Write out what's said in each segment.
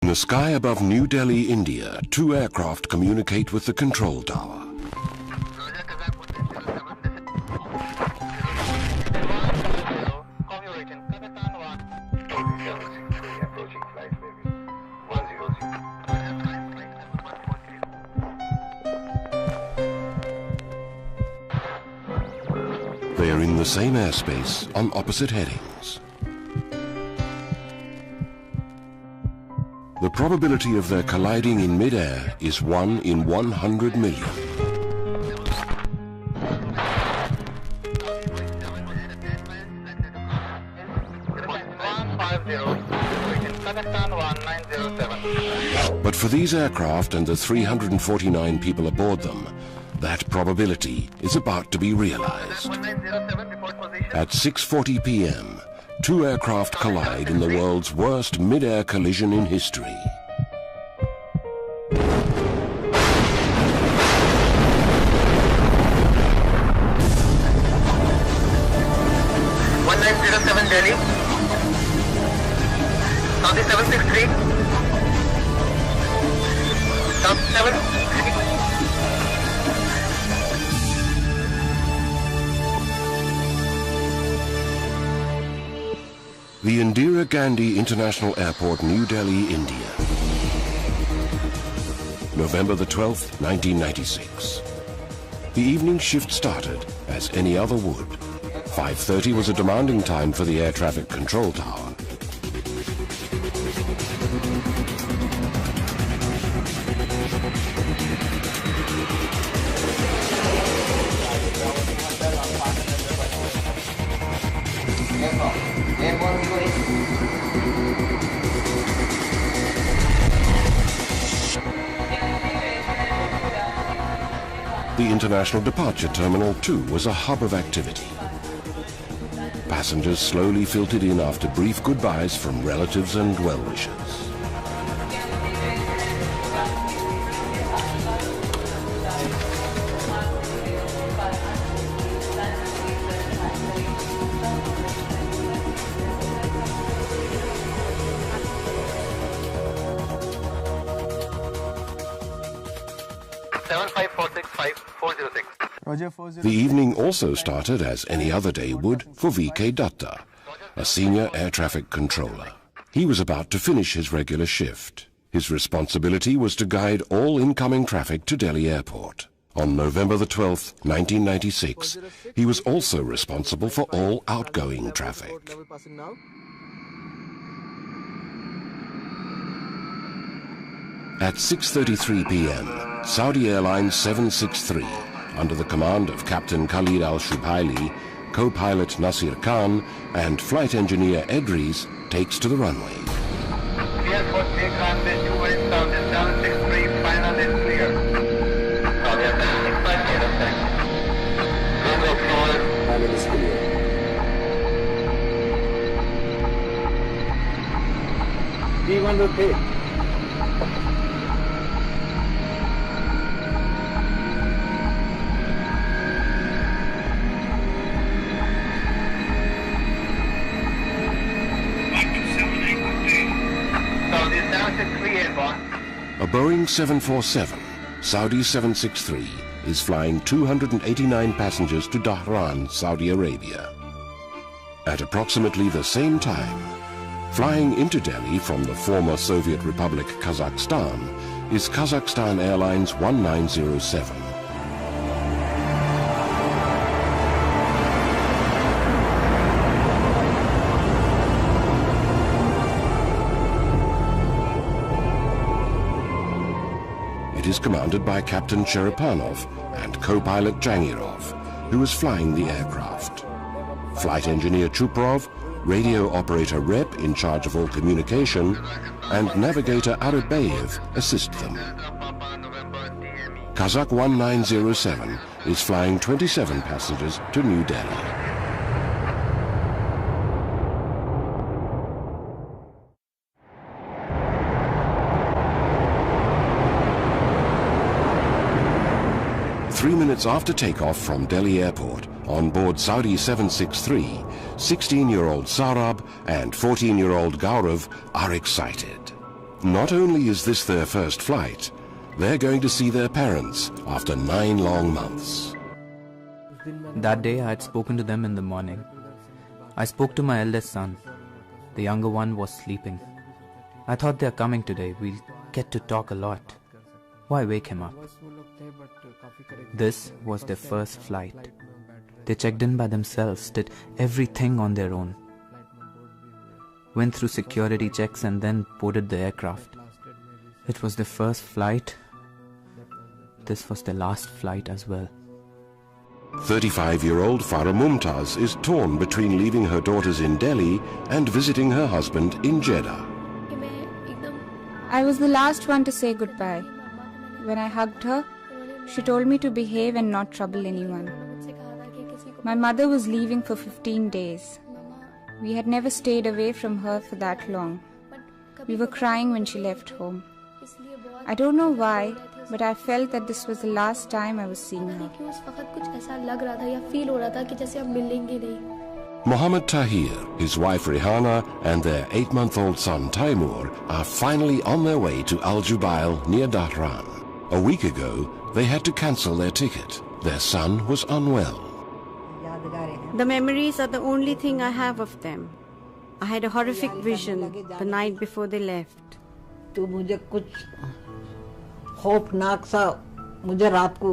the sky above New Delhi, India, two aircraft communicate with the control tower. They are in the same airspace on opposite headings. The probability of their colliding in mid-air is 1 in 100 million. But for these aircraft and the 349 people aboard them, that probability is about to be realized. At 6:40 p.m., two aircraft collide in the world's worst mid-air collision in history. Delhi, Saudi 763, Saudi 763. The Indira Gandhi International Airport, New Delhi, India. November the 12th, 1996. The evening shift started as any other would. 5:30 was a demanding time for the air traffic control tower. The International Departure Terminal, too, was a hub of activity. Passengers slowly filtered in after brief goodbyes from relatives and well-wishers. The evening also started, as any other day would, for V.K. Datta, a senior air traffic controller. He was about to finish his regular shift. His responsibility was to guide all incoming traffic to Delhi Airport. On November the 12th, 1996, he was also responsible for all outgoing traffic. At 6:33 p.m., Saudi Airlines 763, under the command of Captain Khalid Al-Shubhaili, co-pilot Nasir Khan, and flight engineer Edris, takes to the runway. Clear for take runway 28 Saudi 763, final is clear. Saudi 765, clear of time. Runway clear. Final is clear. D1 rotate. A Boeing 747, Saudi 763, is flying 289 passengers to Dhahran, Saudi Arabia. At approximately the same time, flying into Delhi from the former Soviet Republic Kazakhstan is Kazakhstan Airlines 1907. It is commanded by Captain Cherepanov and co-pilot Jangirov, who is flying the aircraft. Flight engineer Chuprov, radio operator Rep in charge of all communication, and navigator Arabian assist them. Kazakh 1907 is flying 27 passengers to New Delhi. Three minutes after takeoff from Delhi Airport, on board Saudi 763, 16-year-old Sarab and 14-year-old Gaurav are excited. Not only is this their first flight, they're going to see their parents after 9 long months. That day I had spoken to them in the morning. I spoke to my eldest son. The younger one was sleeping. I thought they're coming today. We'll get to talk a lot. Why wake him up? This was their first flight. They checked in by themselves, did everything on their own. Went through security checks and then boarded the aircraft. It was their first flight. This was their last flight as well. 35-year-old Farah Mumtaz is torn between leaving her daughters in Delhi and visiting her husband in Jeddah. I was the last one to say goodbye. When I hugged her, she told me to behave and not trouble anyone. My mother was leaving for 15 days. We had never stayed away from her for that long. We were crying when she left home. I don't know why, but I felt that this was the last time I was seeing her. Mohammed Tahir, his wife Rihanna and their 8-month-old son Taimur are finally on their way to Al Jubail near Dhahran. A week ago, they had to cancel their ticket. Their son was unwell. The memories are the only thing I have of them. I had a horrific vision the night before they left. खौफनाक सा मुझे रात को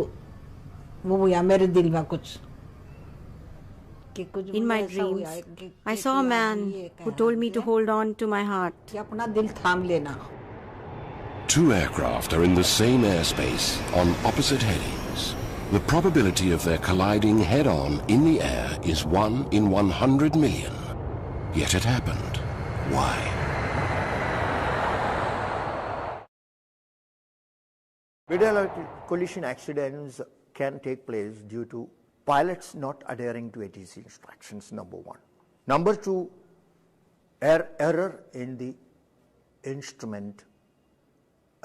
वो हुआ मेरे दिल में कुछ कि कुछ In my dreams, I saw a man who told me to hold on to my heart. कि अपना दिल थाम लेना. 2 aircraft are in the same airspace on opposite headings. The probability of their colliding head-on in the air is 1 in 100 million. Yet it happened. Why? Mid-air collision accidents can take place due to pilots not adhering to ATC instructions, number 1. Number 2, error in the instrument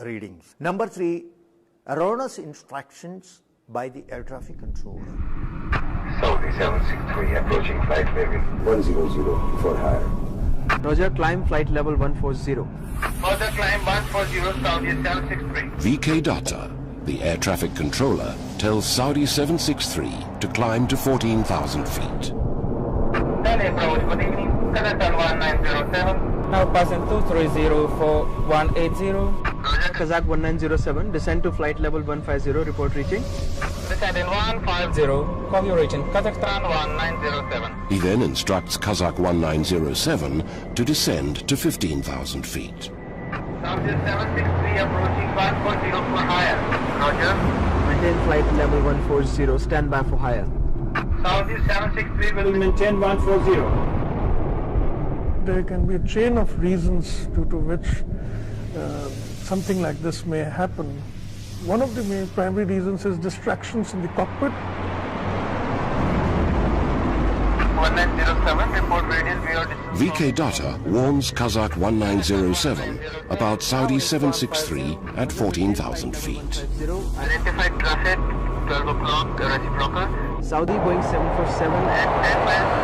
readings. Number 3, erroneous instructions by the air traffic controller. Saudi 763 approaching flight level 100 for higher. Roger, climb flight level 140. Further climb 140 Saudi 763. VK Datta, the air traffic controller, tells Saudi 763 to climb to 14,000 feet. Delhi approach, good evening. Kazakhstan 1907. Now passing 230 for 180. Roger. Kazakh 1907, descend to flight level 150, report reaching. Descend in 150. Copy reaching Kazakhstan 1907. He then instructs Kazakh 1907 to descend to 15,000 feet. Saudi 763 approaching 140 for higher. Roger. Maintain flight level 140, stand by for higher. Saudi 763 will maintain 140. There can be a chain of reasons due to which something like this may happen. One of the main primary reasons is distractions in the cockpit. 1907, report radius 0 distance. VK Datta warns Kazakh 1907 about Saudi 763 at 14,000 feet. Identified traffic, 12 o'clock, reciprocal. Saudi going 747 at 10 miles,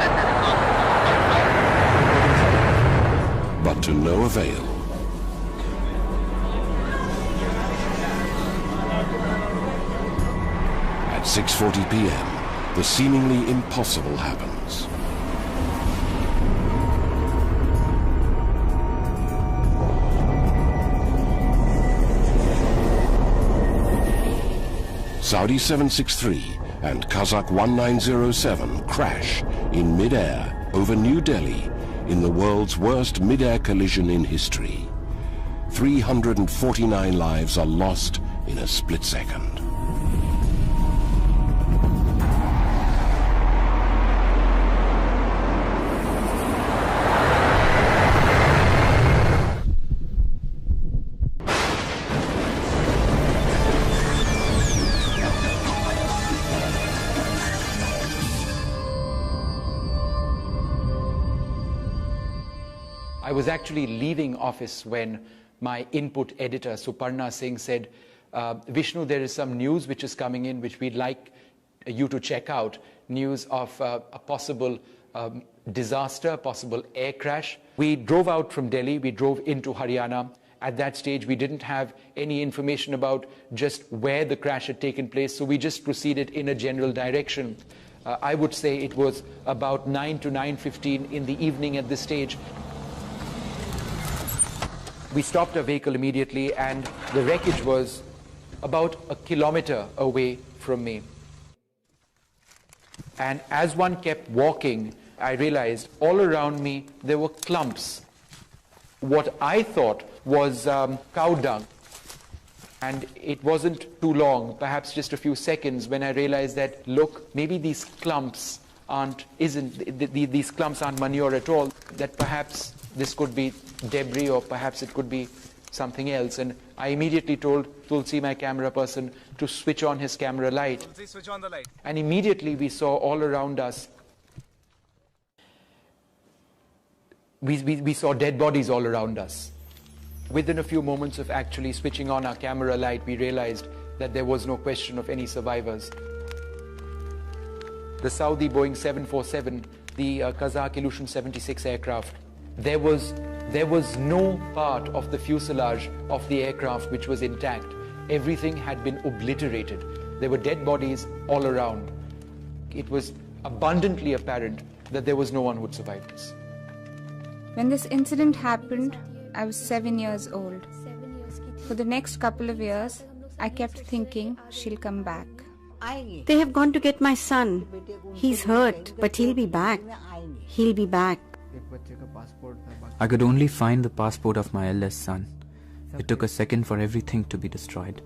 But to no avail. At 6:40 p.m., the seemingly impossible happens. Saudi 763 and Kazakh 1907 crash in mid-air over New Delhi in the world's worst mid-air collision in history. 349 lives are lost in a split second. I was actually leaving office when my input editor, Suparna Singh, said, Vishnu, there is some news which is coming in which we'd like you to check out. News of a possible disaster, possible air crash. We drove out from Delhi, we drove into Haryana, At that stage, we didn't have any information about just where the crash had taken place, so we just proceeded in a general direction. I would say it was about 9 to 9:15 in the evening at this stage. We stopped our vehicle immediately, and the wreckage was about a kilometer away from me. And as one kept walking, I realized all around me there were clumps. What I thought was cow dung. And it wasn't too long, perhaps just a few seconds, when I realized that, look, maybe these clumps aren't manure at all, that perhaps this could be debris or perhaps it could be something else. And I immediately told Tulsi, my camera person, to switch on his camera light. Tulsi, switch on the light. And immediately we saw all around us, we saw dead bodies all around us. Within a few moments of actually switching on our camera light, we realized that there was no question of any survivors. The Saudi Boeing 747, the Kazakh Ilyushin 76 aircraft, there was no part of the fuselage of the aircraft which was intact. Everything had been obliterated. There were dead bodies all around. It was abundantly apparent that there was no one who would survive this. When this incident happened, I was 7 years old. For the next couple of years, I kept thinking she'll come back. They have gone to get my son. He's hurt, but he'll be back. He'll be back. I could only find the passport of my eldest son. It took a second for everything to be destroyed.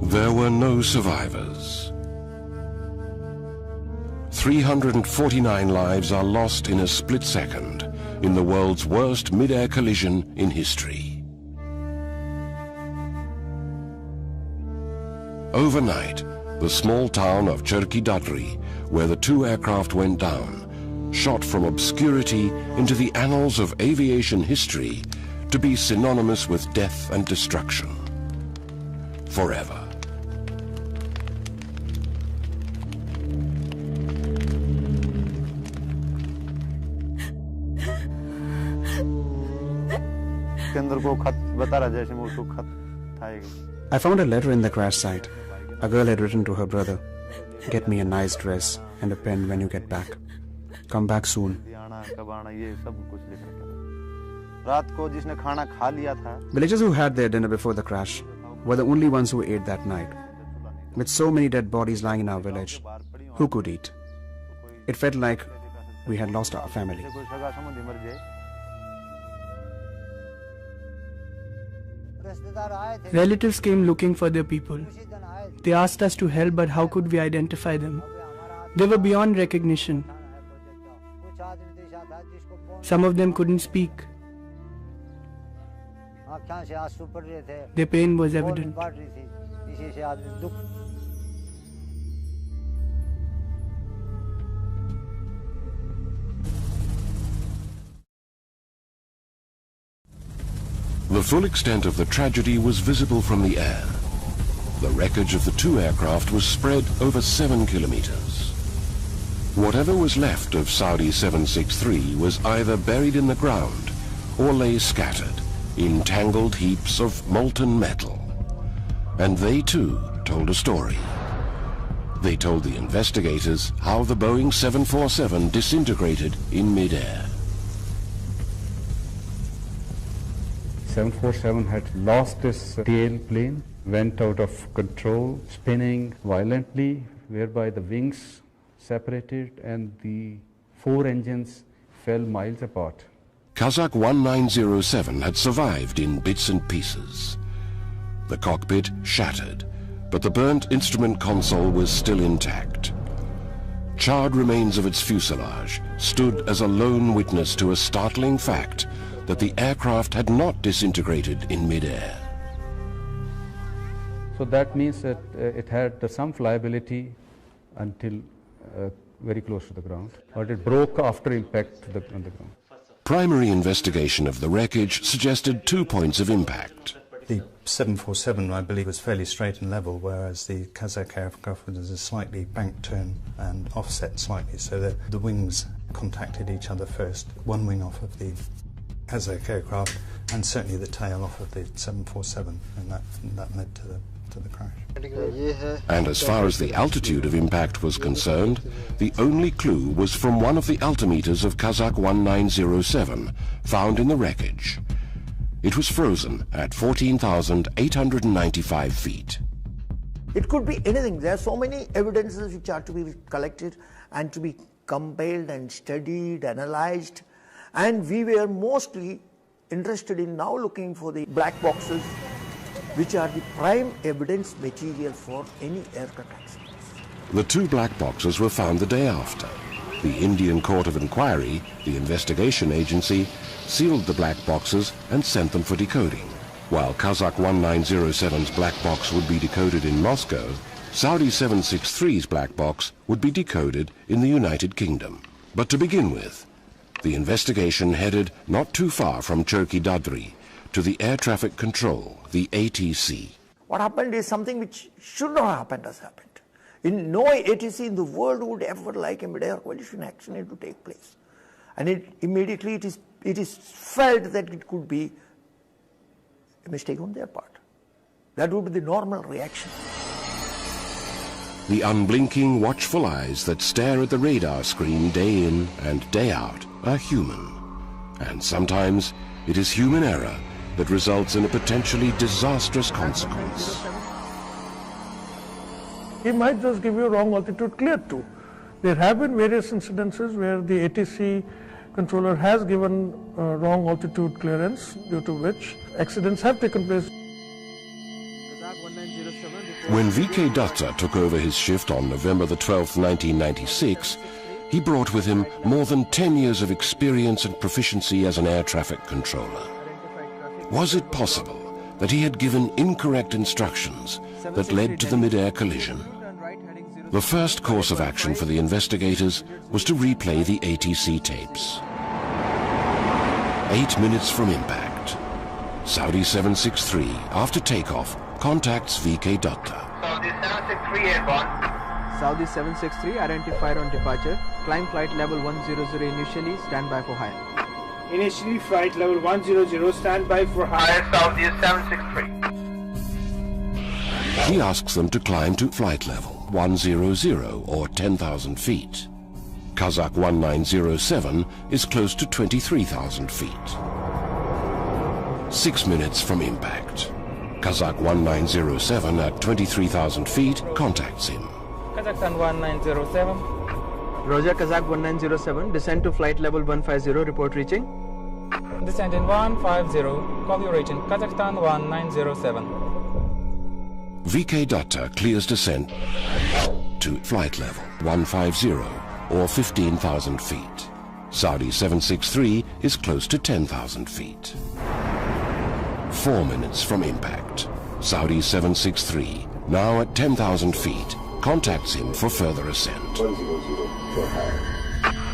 There were no survivors. 349 lives are lost in a split second in the world's worst mid-air collision in history. Overnight, the small town of Cherki Dadri, where the two aircraft went down, shot from obscurity into the annals of aviation history to be synonymous with death and destruction. Forever. I found a letter in the crash site. A girl had written to her brother, "Get me a nice dress and a pen when you get back. Come back soon." Villagers who had their dinner before the crash were the only ones who ate that night. With so many dead bodies lying in our village, who could eat? It felt like we had lost our family. Relatives came looking for their people. They asked us to help, but how could we identify them? They were beyond recognition. Some of them couldn't speak. Their pain was evident. The full extent of the tragedy was visible from the air. The wreckage of the two aircraft was spread over 7 kilometers. Whatever was left of Saudi 763 was either buried in the ground or lay scattered in tangled heaps of molten metal. And they too told a story. They told the investigators how the Boeing 747 disintegrated in mid-air. 747 had lost its tail plane, went out of control, spinning violently, whereby the wings separated and the four engines fell miles apart. Kazakh 1907 had survived in bits and pieces. The cockpit shattered, but the burnt instrument console was still intact. Charred remains of its fuselage stood as a lone witness to a startling fact that the aircraft had not disintegrated in mid-air. So that means that it had some flyability until very close to the ground, but it broke after impact on the ground. Primary investigation of the wreckage suggested 2 points of impact. The 747, I believe, was fairly straight and level, whereas the Kazakh aircraft was a slightly bank turn and offset slightly, so that the wings contacted each other first. One wing off of the Kazakh aircraft and certainly the tail off of the 747, and that led to the crash. And as far as the altitude of impact was concerned, the only clue was from one of the altimeters of Kazakh 1907 found in the wreckage. It was frozen at 14,895 feet. It could be anything. There are so many evidences which are to be collected and to be compiled and studied, analyzed, and we were mostly interested in now looking for the black boxes, which are the prime evidence material for any aircraft accidents. The two black boxes were found the day after. The Indian Court of Inquiry, the investigation agency, sealed the black boxes and sent them for decoding. While Kazakh 1907's black box would be decoded in Moscow, Saudi 763's black box would be decoded in the United Kingdom. But to begin with, the investigation headed not too far from Cherki Dadri to the Air Traffic Control, the ATC. What happened is something which should not have happened has happened. In no ATC in the world would ever like a mid-air collision accident to take place. And immediately it is felt that it could be a mistake on their part. That would be the normal reaction. The unblinking, watchful eyes that stare at the radar screen day in and day out are human. And sometimes it is human error that results in a potentially disastrous consequence. He might just give you a wrong altitude clear to. There have been various incidences where the ATC controller has given wrong altitude clearance, due to which accidents have taken place. When VK Datta took over his shift on November the 12th, 1996, he brought with him more than 10 years of experience and proficiency as an air traffic controller. Was it possible that he had given incorrect instructions that led to the mid-air collision? The first course of action for the investigators was to replay the ATC tapes. 8 minutes from impact, Saudi 763, after takeoff, contacts VK Datta. Saudi 763 airborne. Saudi 763 identified on departure. Climb flight level 100 initially, stand by for higher. Initially flight level 100, stand by for higher. Saudi 763. He asks them to climb to flight level 100 or 10,000 feet. Kazakh 1907 is close to 23,000 feet. 6 minutes from impact, Kazakh 1907 at 23,000 feet contacts him. Kazakhstan 1907. Roger, Kazakh 1907, descend to flight level 150, report reaching. Descend in 150, call you reaching Kazakhstan 1907. VK Datta clears descent to flight level 150 or 15,000 feet. Saudi 763 is close to 10,000 feet. 4 minutes from impact, Saudi 763, now at 10,000 feet, contacts him for further ascent. 100 for higher.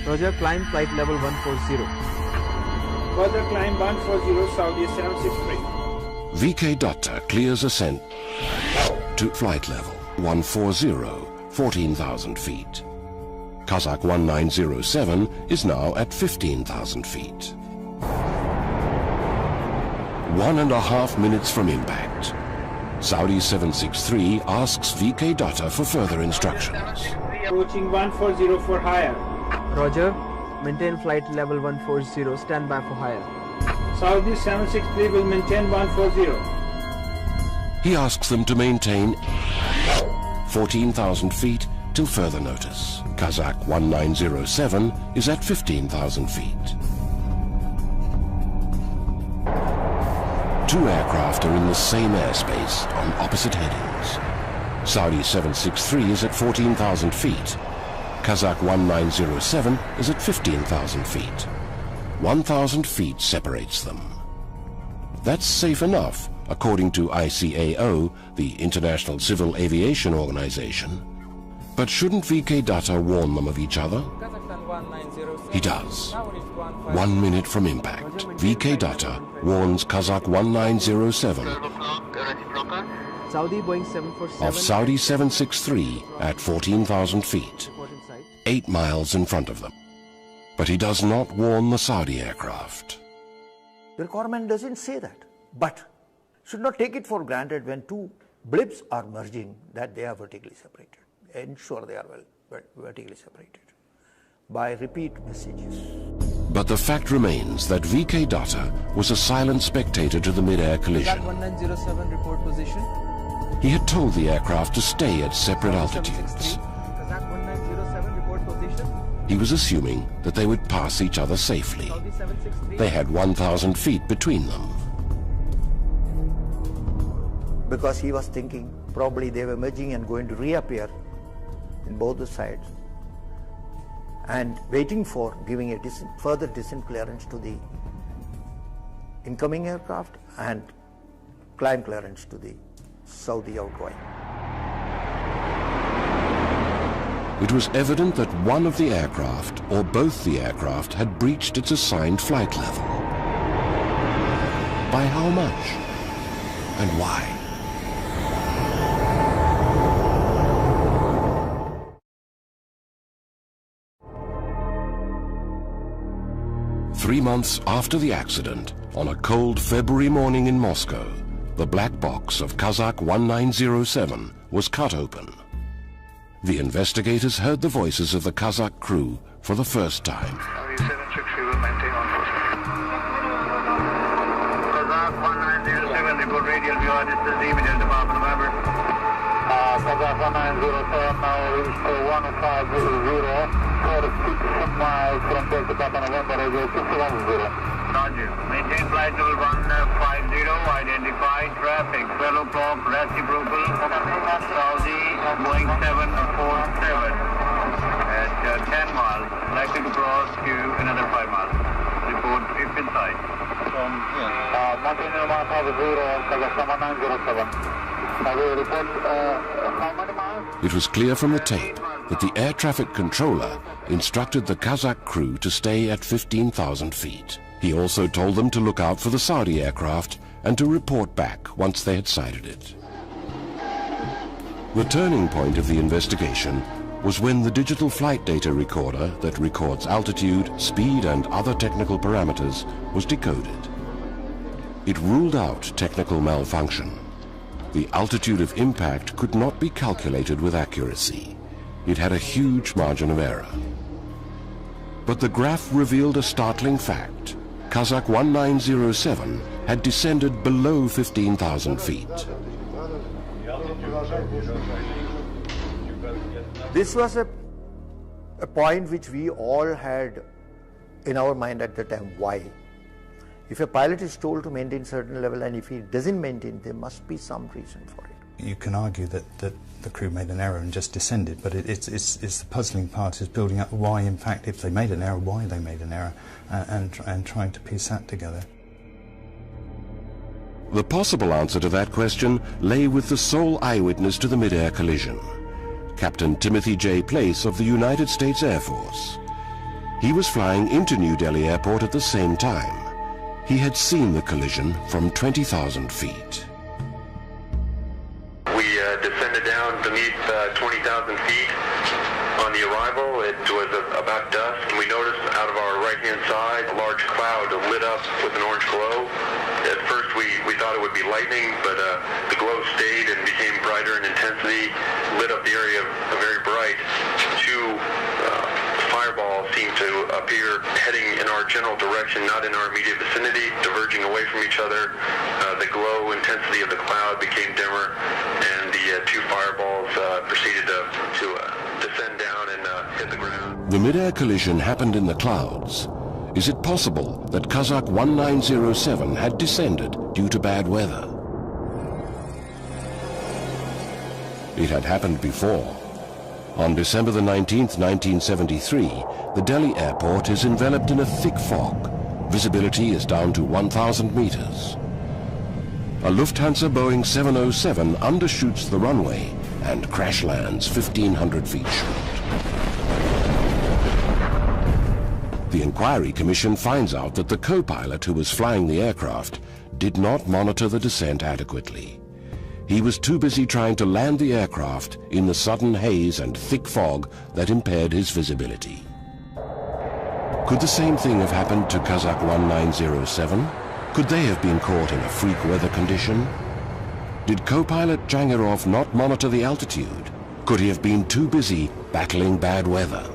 Roger, climb flight level 140. Further climb 140, Saudi 763. VK Datta clears ascent to flight level 140, 14,000 feet. Kazakh 1907 is now at 15,000 feet. 1.5 minutes from impact, Saudi 763 asks VK Datta for further instructions. Approaching 140 for higher. Roger, maintain flight level 140, stand by for higher. Saudi 763 will maintain 140. He asks them to maintain 14,000 feet till further notice. Kazakh 1907 is at 15,000 feet. Two aircraft are in the same airspace on opposite headings. Saudi 763 is at 14,000 feet. Kazakh 1907 is at 15,000 feet. 1,000 feet separates them. That's safe enough, according to ICAO, the International Civil Aviation Organization. But shouldn't VK Datta warn them of each other? He does. 1 minute from impact, VK Datta warns Kazakh 1907 Saudi Boeing 747 of Saudi 763 at 14,000 feet, 8 miles in front of them. But he does not warn the Saudi aircraft. The requirement doesn't say that, but should not take it for granted when two blips are merging that they are vertically separated. Ensure they are vertically separated by repeat messages. But the fact remains that VK Datta was a silent spectator to the mid-air collision. 1907 report position. He had told the aircraft to stay at separate altitudes. He was assuming that they would pass each other safely. They had 1,000 feet between them. Because he was thinking probably they were merging and going to reappear in both the sides, and waiting for giving a further descent clearance to the incoming aircraft and climb clearance to the Saudi outgoing. It was evident that one of the aircraft, or both the aircraft, had breached its assigned flight level. By how much? And why? Three months after the accident, on a cold February morning in Moscow, the black box of Kazakh 1907 was cut open. The investigators heard the voices of the Kazakh crew for the first time. Kazakh 1907, report radial view, this is the immediate department, remember? Kazakh 1907 now reached 1500, 46 miles from Delta Papa November, radio 610. Roger. Maintain flight level 150, identify traffic, 12 o'clock, reciprocal, Saudi, Boeing 747 at 10 miles, likely to cross to another 5 miles. Report if inside. From here. Mountain 150, Kazakhstan 1907. It was clear from the tape that the air traffic controller instructed the Kazakh crew to stay at 15,000 feet. He also told them to look out for the Saudi aircraft and to report back once they had sighted it. The turning point of the investigation was when the digital flight data recorder that records altitude, speed and other technical parameters was decoded. It ruled out technical malfunction. The altitude of impact could not be calculated with accuracy. It had a huge margin of error. But the graph revealed a startling fact. Kazakh 1907 had descended below 15,000 feet. This was a point which we all had in our mind at the time. Why? If a pilot is told to maintain certain level and if he doesn't maintain, there must be some reason for it. You can argue that the crew made an error and just descended, but it's the puzzling part is building up why, in fact, if they made an error, why they made an error, and trying to piece that together. The possible answer to that question lay with the sole eyewitness to the mid-air collision, Captain Timothy J. Place of the United States Air Force. He was flying into New Delhi Airport at the same time. He had seen the collision from 20,000 feet. We descended down beneath 20,000 feet. On the arrival, it was about dusk, and we noticed out of our right-hand side a large cloud lit up with an orange glow. At first, we thought it would be lightning, but the glow stayed and became brighter in intensity, lit up the area very bright. Two fireballs seemed to appear heading in our general direction, not in our immediate vicinity, diverging away from each other. The glow intensity of the cloud became dimmer, and the two fireballs proceeded to descend down and hit the ground. The mid-air collision happened in the clouds. Is it possible that Kazakh 1907 had descended due to bad weather? It had happened before. On December the 19th, 1973, the Delhi airport is enveloped in a thick fog. Visibility is down to 1,000 meters. A Lufthansa Boeing 707 undershoots the runway and crash lands 1,500 feet short. The inquiry commission finds out that the co-pilot who was flying the aircraft did not monitor the descent adequately. He was too busy trying to land the aircraft in the sudden haze and thick fog that impaired his visibility. Could the same thing have happened to Kazakh 1907? Could they have been caught in a freak weather condition? Did co-pilot Jangirov not monitor the altitude? Could he have been too busy battling bad weather?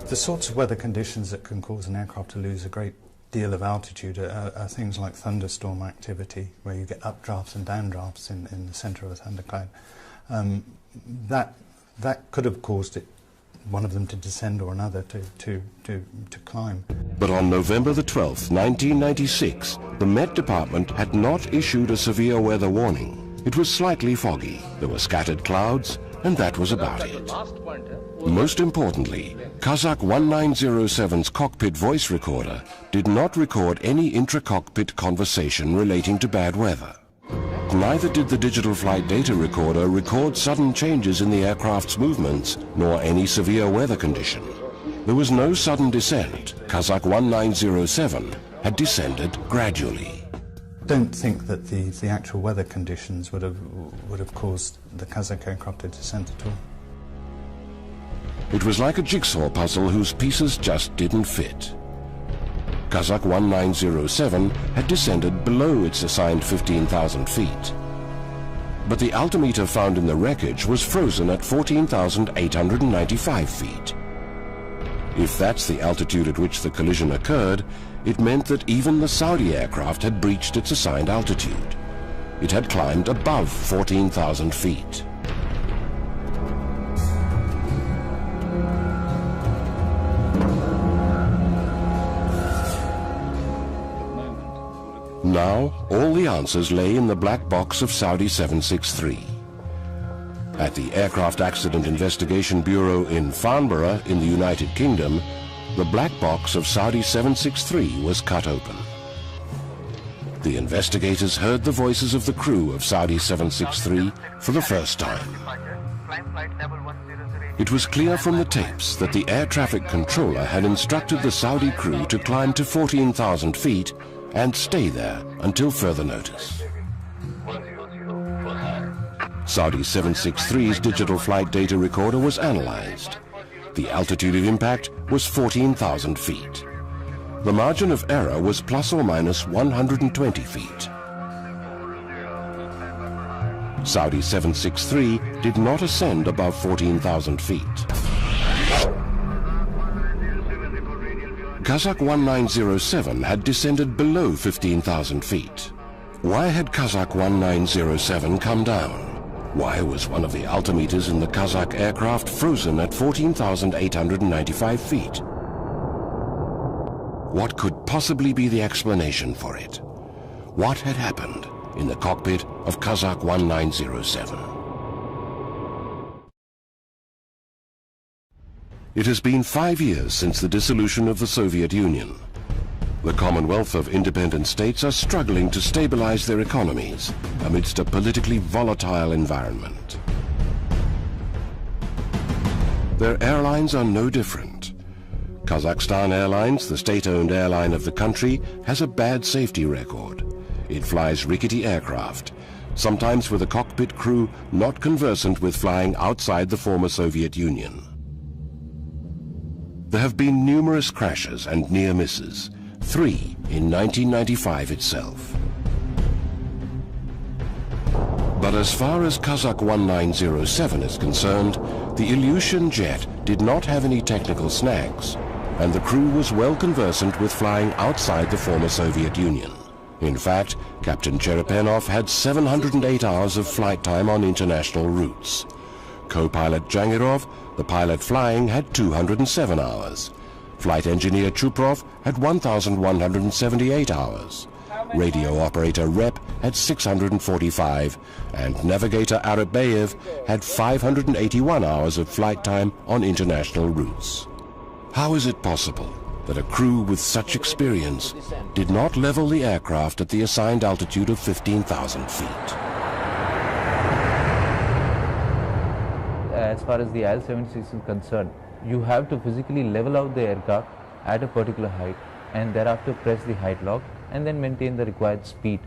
The sorts of weather conditions that can cause an aircraft to lose a great deal of altitude are things like thunderstorm activity, where you get updrafts and downdrafts in the center of a thundercloud. That could have caused one of them to descend or another to climb. But on November the 12th, 1996, the Met Department had not issued a severe weather warning. It was slightly foggy, there were scattered clouds, and that was about it. Most importantly, Kazakh 1907's cockpit voice recorder did not record any intra-cockpit conversation relating to bad weather. Neither did the digital flight data recorder record sudden changes in the aircraft's movements, nor any severe weather condition. There was no sudden descent. Kazakh 1907 had descended gradually. I don't think that the actual weather conditions would have caused the Kazakh aircraft to descend at all. It was like a jigsaw puzzle whose pieces just didn't fit. Kazakh 1907 had descended below its assigned 15,000 feet. But the altimeter found in the wreckage was frozen at 14,895 feet. If that's the altitude at which the collision occurred, it meant that even the Saudi aircraft had breached its assigned altitude. It had climbed above 14,000 feet. Now, all the answers lay in the black box of Saudi 763. At the Aircraft Accident Investigation Bureau in Farnborough in the United Kingdom, the black box of Saudi 763 was cut open. The investigators heard the voices of the crew of Saudi 763 for the first time. It was clear from the tapes that the air traffic controller had instructed the Saudi crew to climb to 14,000 feet and stay there until further notice. Saudi 763's digital flight data recorder was analyzed. The altitude of impact was 14,000 feet. The margin of error was plus or minus 120 feet. Saudi 763 did not ascend above 14,000 feet. Kazakh 1907 had descended below 15,000 feet. Why had Kazakh 1907 come down? Why was one of the altimeters in the Kazakh aircraft frozen at 14,895 feet? What could possibly be the explanation for it? What had happened in the cockpit of Kazakh 1907? It has been 5 years since the dissolution of the Soviet Union. The Commonwealth of Independent States are struggling to stabilize their economies amidst a politically volatile environment. Their airlines are no different. Kazakhstan Airlines, the state-owned airline of the country, has a bad safety record. It flies rickety aircraft, sometimes with a cockpit crew not conversant with flying outside the former Soviet Union. There have been numerous crashes and near misses, 3 in 1995 itself. But as far as Kazakh 1907 is concerned, the Ilyushin jet did not have any technical snags, and the crew was well conversant with flying outside the former Soviet Union. In fact, Captain Cherepenov had 708 hours of flight time on international routes. Co-pilot Jangirov, the pilot flying, had 207 hours. Flight engineer Chuprov had 1,178 hours. Radio operator Rep had 645, and navigator Arabian had 581 hours of flight time on international routes. How is it possible that a crew with such experience did not level the aircraft at the assigned altitude of 15,000 feet? As far as the IL-76 is concerned, you have to physically level out the aircraft at a particular height and thereafter press the height lock and then maintain the required speed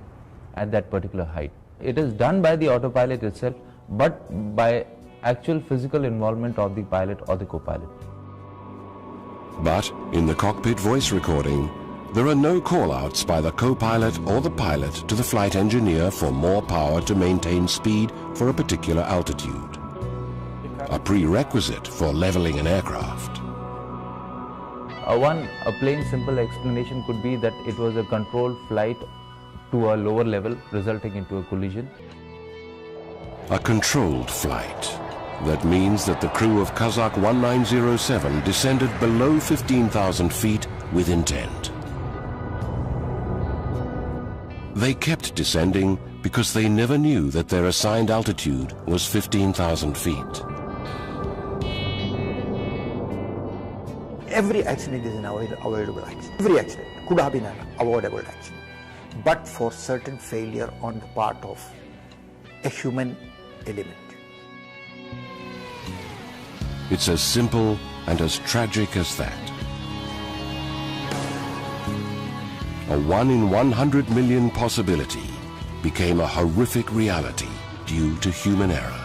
at that particular height. It is done by the autopilot itself, but by actual physical involvement of the pilot or the co-pilot. But in the cockpit voice recording, there are no call-outs by the co-pilot or the pilot to the flight engineer for more power to maintain speed for a particular altitude, a prerequisite for leveling an aircraft. A plain simple explanation could be that it was a controlled flight to a lower level resulting into a collision. A controlled flight. That means that the crew of Kazakh 1907 descended below 15,000 feet with intent. They kept descending because they never knew that their assigned altitude was 15,000 feet. Every accident is an avoidable accident. Every accident could have been an avoidable accident, but for certain failure on the part of a human element. It's as simple and as tragic as that. A 1 in 100 million possibility became a horrific reality due to human error.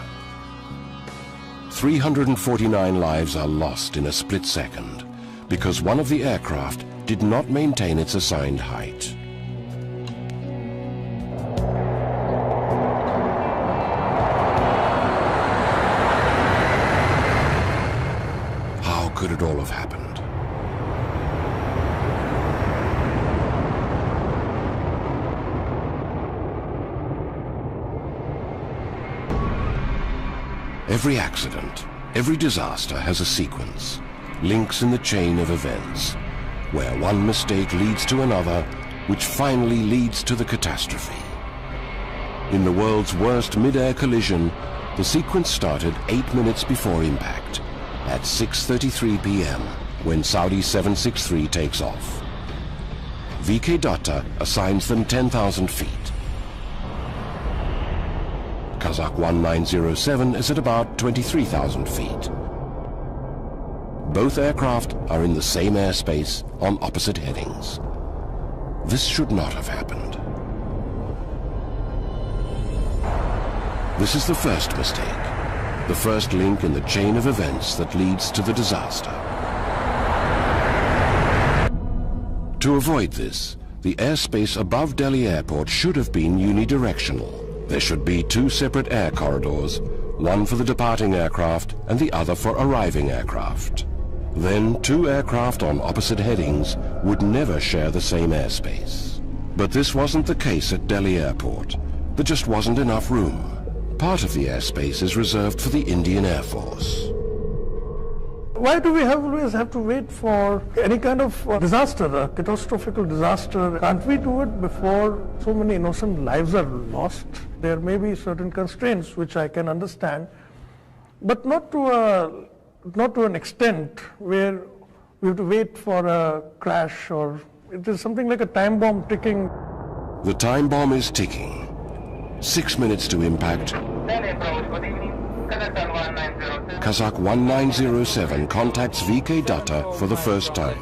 349 lives are lost in a split second because one of the aircraft did not maintain its assigned height. How could it all have happened? Every accident, every disaster has a sequence, links in the chain of events, where one mistake leads to another, which finally leads to the catastrophe. In the world's worst mid-air collision, the sequence started 8 minutes before impact, at 6:33 p.m., when Saudi 763 takes off. VK Datta assigns them 10,000 feet. Kazakh 1907 is at about 23,000 feet. Both aircraft are in the same airspace on opposite headings. This should not have happened. This is the first mistake, the first link in the chain of events that leads to the disaster. To avoid this, the airspace above Delhi Airport should have been unidirectional. There should be 2 separate air corridors, one for the departing aircraft and the other for arriving aircraft. Then 2 aircraft on opposite headings would never share the same airspace. But this wasn't the case at Delhi Airport. There just wasn't enough room. Part of the airspace is reserved for the Indian Air Force. Why do we always have to wait for any kind of disaster, a catastrophic disaster? Can't we do it before so many innocent lives are lost? There may be certain constraints which I can understand, but not to an extent where we have to wait for a crash, or it is something like a time bomb ticking. The time bomb is ticking. 6 minutes to impact. Kazakh 1907 contacts VK Datta for the first time.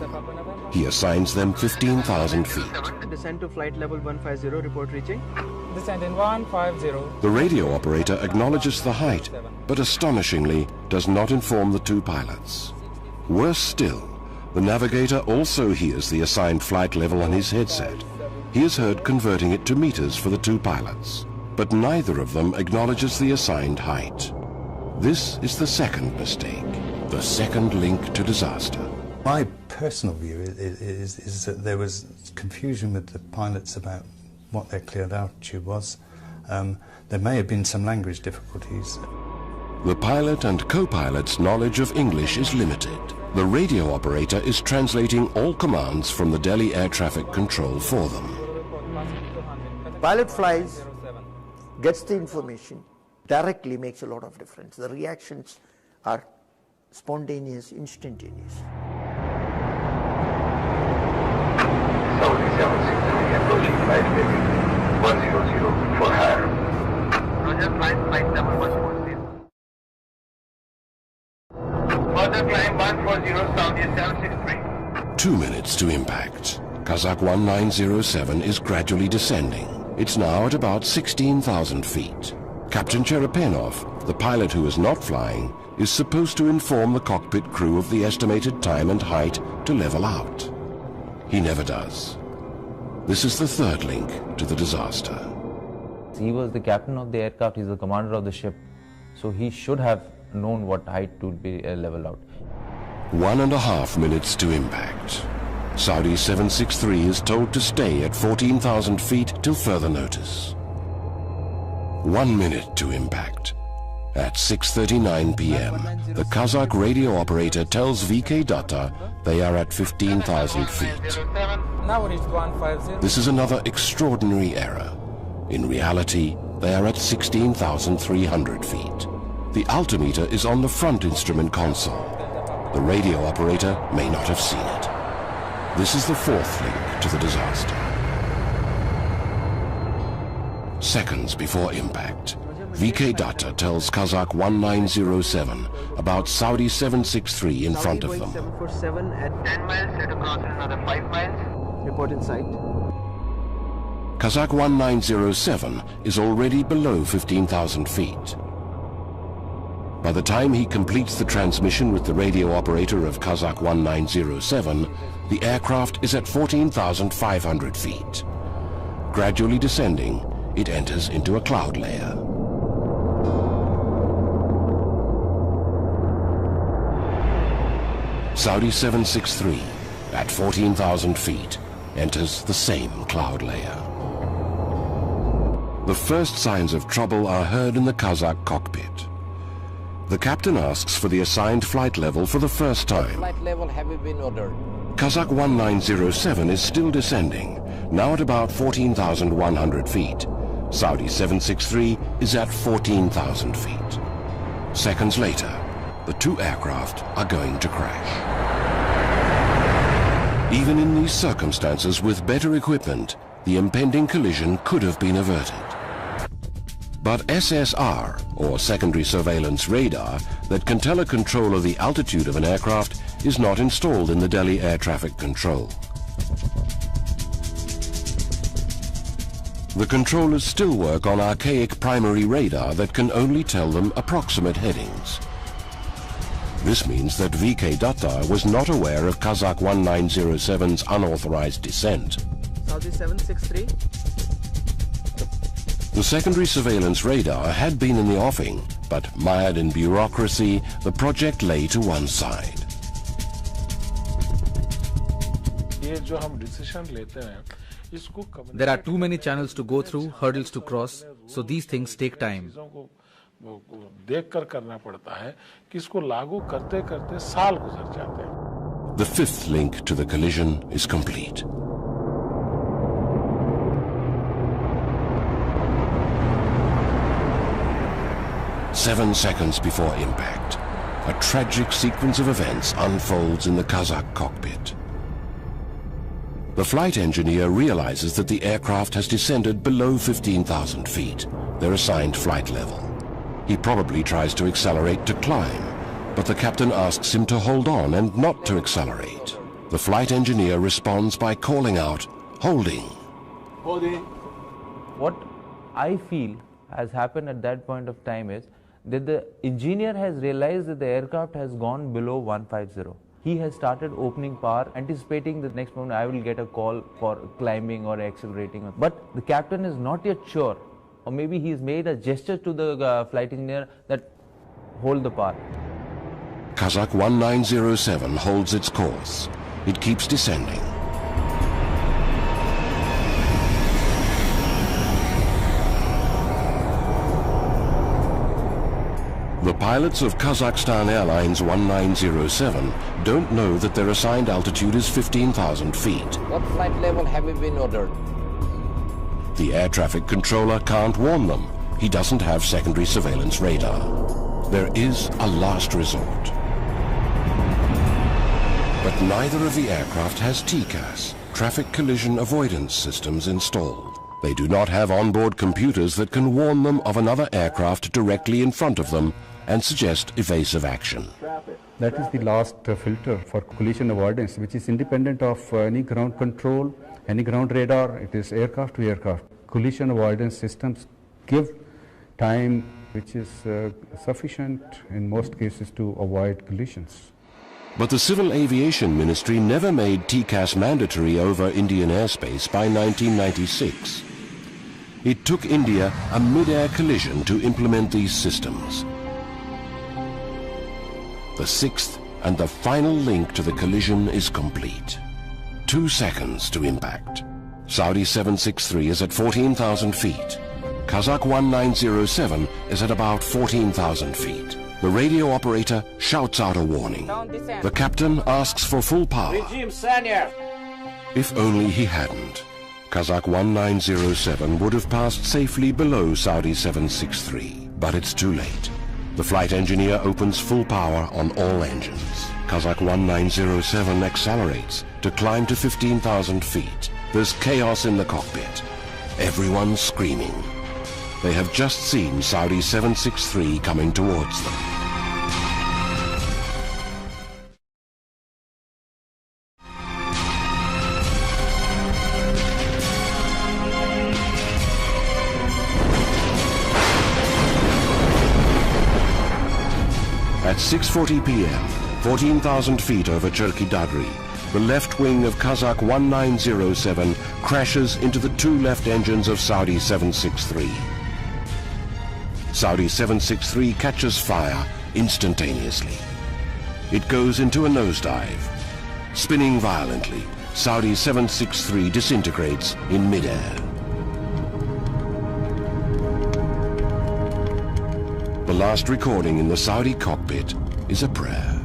He assigns them 15,000 feet. Descend to flight level 150, report reaching. Descend in 150. The radio operator acknowledges the height, but astonishingly does not inform the 2 pilots. Worse still, the navigator also hears the assigned flight level on his headset. He is heard converting it to meters for the 2 pilots, but neither of them acknowledges the assigned height. This is the second mistake, the second link to disaster. My personal view is that there was confusion with the pilots about what their cleared altitude was. There may have been some language difficulties. The pilot and co-pilot's knowledge of English is limited. The radio operator is translating all commands from the Delhi Air Traffic Control for them. Pilot flies, gets the information, directly makes a lot of difference. The reactions are spontaneous, instantaneous. Saudi 763 approaching flight heading 100 for higher. Roger, flight level 140. Further climb 140 Saudi 763. 2 minutes to impact. Kazakh 1907 is gradually descending. It's now at about 16,000 feet. Captain Cherepenov, the pilot who is not flying, is supposed to inform the cockpit crew of the estimated time and height to level out. He never does. This is the third link to the disaster. He was the captain of the aircraft, he's the commander of the ship, so he should have known what height to be level out. 1.5 minutes to impact. Saudi 763 is told to stay at 14,000 feet till further notice. 1 minute to impact. At 6:39 p.m., the Kazakh radio operator tells VK Datta they are at 15,000 feet. Now reached 150. This is another extraordinary error. In reality, they are at 16,300 feet. The altimeter is on the front instrument console. The radio operator may not have seen it. This is the fourth link to the disaster. Seconds before impact, VK Datta tells Kazakh 1907 about Saudi 763 in front of them. 747 at 10 miles, set across another 5 miles. report in sight. Kazakh 1907 is already below 15,000 feet. By the time he completes the transmission with the radio operator of Kazakh 1907, the aircraft is at 14,500 feet. Gradually descending, it enters into a cloud layer. Saudi 763, at 14,000 feet, enters the same cloud layer. The first signs of trouble are heard in the Kazakh cockpit. The captain asks for the assigned flight level for the first time. Flight level have you been ordered? Kazakh 1907 is still descending, now at about 14,100 feet. Saudi 763 is at 14,000 feet. Seconds later, the two aircraft are going to crash. Even in these circumstances, with better equipment, the impending collision could have been averted. But SSR, or secondary surveillance radar, that can tell a controller the altitude of an aircraft is not installed in the Delhi air traffic control. The controllers still work on archaic primary radar that can only tell them approximate headings. This means that VK Datta was not aware of Kazakh 1907's unauthorized descent. Saudi 763. The secondary surveillance radar had been in the offing, but mired in bureaucracy, the project lay to one side. There are too many channels to go through, hurdles to cross, so these things take time. The fifth link to the collision is complete. Seven seconds before impact, a tragic sequence of events unfolds in the Kazakh cockpit. The flight engineer realizes that the aircraft has descended below 15,000 feet, their assigned flight level. He probably tries to accelerate to climb, but the captain asks him to hold on and not to accelerate. The flight engineer responds by calling out, "Holding." What I feel has happened at that point of time is that the engineer has realized that the aircraft has gone below 150. He has started opening power, anticipating the next moment I will get a call for climbing or accelerating. But the captain is not yet sure, or maybe he's made a gesture to the flight engineer that hold the power. Kazakh 1907 holds its course. It keeps descending. The pilots of Kazakhstan Airlines 1907 don't know that their assigned altitude is 15,000 feet. What flight level have you been ordered? The air traffic controller can't warn them. He doesn't have secondary surveillance radar. There is a last resort. But neither of the aircraft has TCAS, traffic collision avoidance systems, installed. They do not have onboard computers that can warn them of another aircraft directly in front of them and suggest evasive action. That is the last filter for collision avoidance, which is independent of any ground control, any ground radar. It is aircraft to aircraft. Collision avoidance systems give time which is sufficient in most cases to avoid collisions. But the Civil Aviation Ministry never made TCAS mandatory over Indian airspace by 1996. It took India a mid-air collision to implement these systems. The sixth and the final link to the collision is complete. 2 seconds to impact. Saudi 763 is at 14,000 feet. Kazakh 1907 is at about 14,000 feet. The radio operator shouts out a warning. The captain asks for full power. If only he hadn't. Kazakh 1907 would have passed safely below Saudi 763, but it's too late. The flight engineer opens full power on all engines. Kazakh 1907 accelerates to climb to 15,000 feet. There's chaos in the cockpit. Everyone's screaming. They have just seen Saudi 763 coming towards them. At 6:40 p.m., 14,000 feet over Cherki Dadri, the left wing of Kazakh 1907 crashes into the 2 left engines of Saudi 763. Saudi 763 catches fire instantaneously. It goes into a nosedive. Spinning violently, Saudi 763 disintegrates in mid-air. The last recording in the Saudi cockpit is a prayer.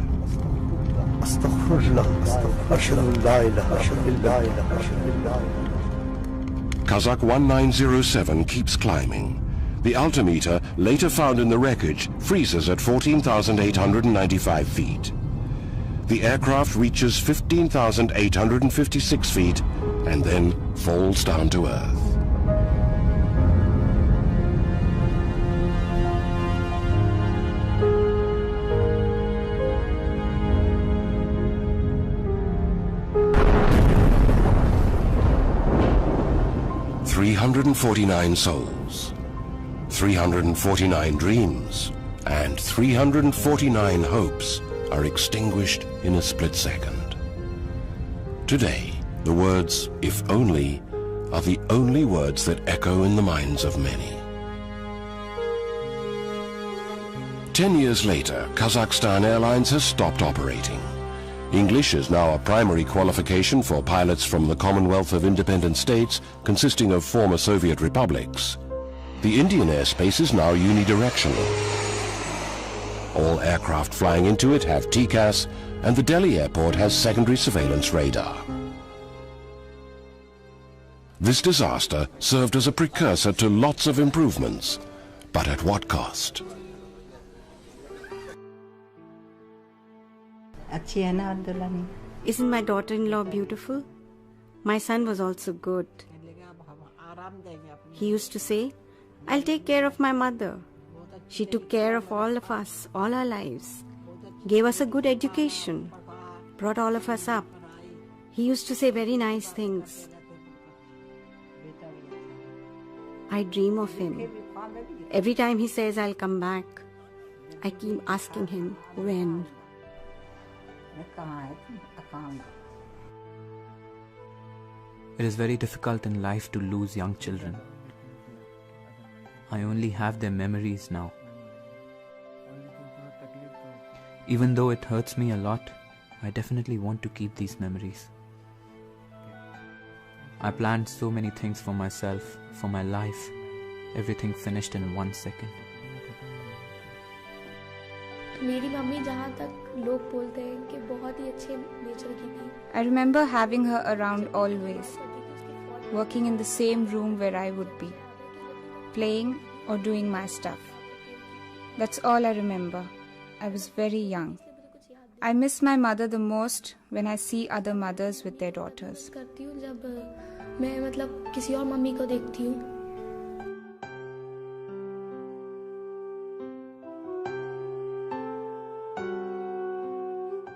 Kazakh 1907 keeps climbing. The altimeter, later found in the wreckage, freezes at 14,895 feet. The aircraft reaches 15,856 feet and then falls down to earth. "349 souls, 349 dreams, and 349 hopes are extinguished in a split second." Today, the words, "if only," are the only words that echo in the minds of many. 10 years later, Kazakhstan Airlines has stopped operating. English is now a primary qualification for pilots from the Commonwealth of Independent States consisting of former Soviet republics. The Indian airspace is now unidirectional. All aircraft flying into it have TCAS, and the Delhi airport has secondary surveillance radar. This disaster served as a precursor to lots of improvements, but at what cost? Isn't my daughter-in-law beautiful? My son was also good. He used to say, "I'll take care of my mother. She took care of all of us, all our lives, gave us a good education, brought all of us up." He used to say very nice things. I dream of him. Every time he says, "I'll come back," I keep asking him, when? It is very difficult in life to lose young children. I only have their memories now. Even though it hurts me a lot, I definitely want to keep these memories. I planned so many things for myself, for my life. Everything finished in 1 second. मेरी mummy जहाँ तक लोग बोलते हैं कि बहुत ही अच्छे nature की थी. I remember having her around always, working in the same room where I would be, playing or doing my stuff. That's all I remember. I was very young. I miss my mother the most when I see other mothers with their daughters. करती हूँ जब मैं मतलब किसी और mummy को देखती हूँ